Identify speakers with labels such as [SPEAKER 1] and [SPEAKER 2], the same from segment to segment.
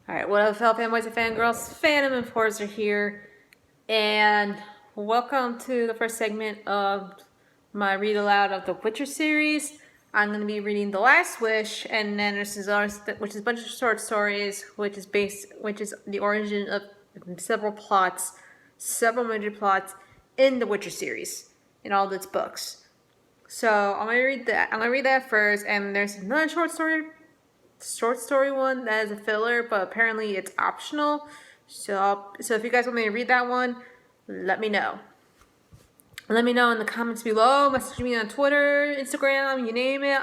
[SPEAKER 1] Alright, what up, fellow fanboys and fangirls? Fandom and Forza are here, and welcome to the first segment of my read aloud of the Witcher series. I'm going to be reading The Last Wish, and then this is ours, which is a bunch of short stories, which is the origin of several major plots in the Witcher series, in all of its books. So I'm gonna read that first, and there's another short story one that is a filler, but apparently it's optional. So if you guys want me to read that one, let me know. Let me know in the comments below. Message me on Twitter, Instagram, you name it.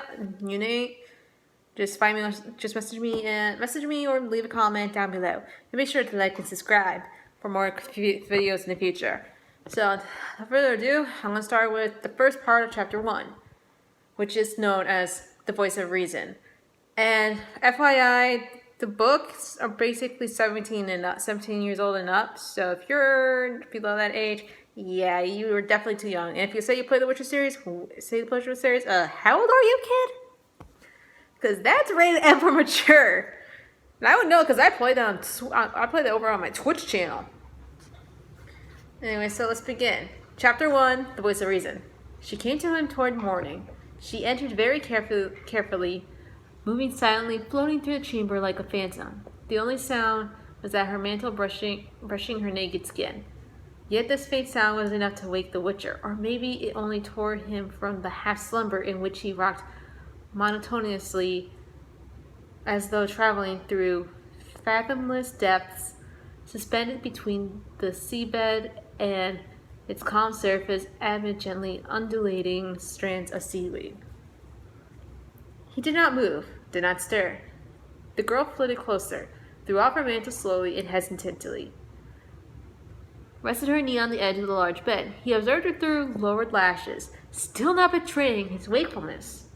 [SPEAKER 1] Just message me or leave a comment down below. And make sure to like and subscribe for more videos in the future. So without further ado, I'm gonna start with the first part of chapter 1, which is known as The Voice of Reason. And FYI, the books are basically 17 years old and up. So if you're below that age, yeah, you are definitely too young. And if you say you play the Witcher series, how old are you, kid? Because that's rated M for mature. And I would know because I played it over on my Twitch channel. Anyway, so let's begin. Chapter 1, The Voice of Reason. She came to him toward morning. She entered very carefully, moving silently, floating through the chamber like a phantom. The only sound was that her mantle brushing her naked skin. Yet this faint sound was enough to wake the Witcher, or maybe it only tore him from the half-slumber in which he rocked monotonously as though traveling through fathomless depths, suspended between the seabed and its calm surface amid gently undulating strands of seaweed. He did not move, did not stir. The girl flitted closer, threw off her mantle slowly and hesitantly, rested her knee on the edge of the large bed. He observed her through lowered lashes, still not betraying his wakefulness.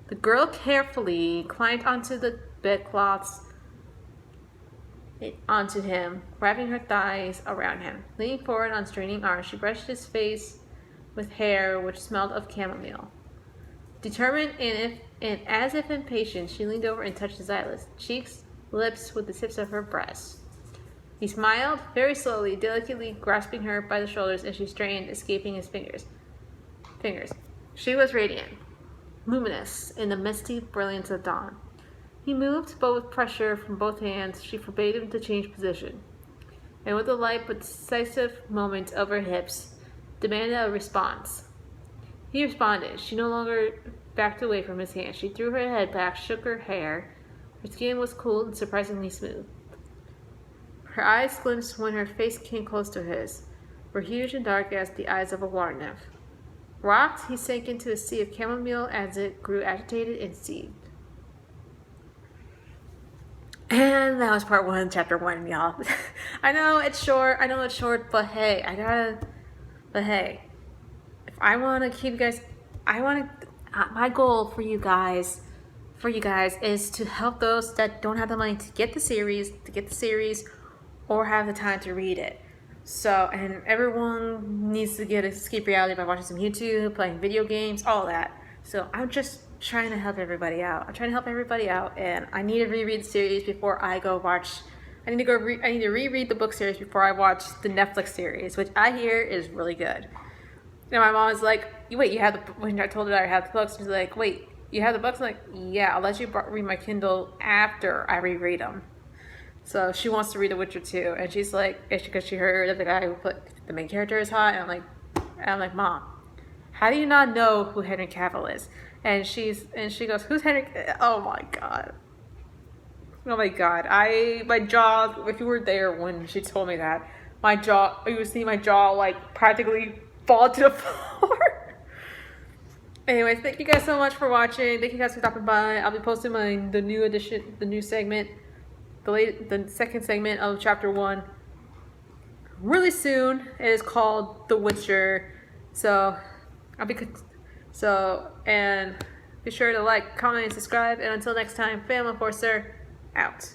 [SPEAKER 1] The girl carefully climbed onto the bedclothes onto him, wrapping her thighs around him. Leaning forward on straining arms, she brushed his face with hair which smelled of chamomile. Determined and as if impatient, she leaned over and touched his eyelids, cheeks, lips with the tips of her breasts. He smiled, very slowly, delicately grasping her by the shoulders as she strained, escaping his fingers. She was radiant, luminous in the misty brilliance of dawn. He moved, but with pressure from both hands, she forbade him to change position, and with a light but decisive movement of her hips, demanded a response. He responded. She no longer backed away from his hand. She threw her head back, shook her hair. Her skin was cool and surprisingly smooth. Her eyes glimpsed when her face came close to his, were huge and dark as the eyes of a water nymph. Rocked, he sank into a sea of chamomile as it grew agitated and seethed. And that was part 1, chapter 1, y'all. I know it's short, but hey, if I want to keep you guys, my goal for you guys is to help those that don't have the money to get the series, or have the time to read it. So, and everyone needs to get escape reality by watching some YouTube, playing video games, all that. So I'm just trying to help everybody out. And I need to reread the series before I go watch. I need to reread the book series before I watch the Netflix series, which I hear is really good. And my mom was like, "Wait, you have the?" When I told her I have the books, she's like, "Wait, you have the books?" I'm like, "Yeah, I'll let you read my Kindle after I reread them." So she wants to read The Witcher too, and she's like, because she heard of the guy who put the main character is hot, and I'm like, "Mom, how do you not know who Henry Cavill is?" And she goes, "Who's Henry?" Oh my god. My jaw, if you were there when she told me that, you would see my jaw like practically fall to the floor. Anyways, thank you guys so much for watching. Thank you guys for stopping by. I'll be posting the new segment, the second segment of chapter 1 really soon. It is called The Witcher. And be sure to like, comment, and subscribe. And until next time, Family Forcer out.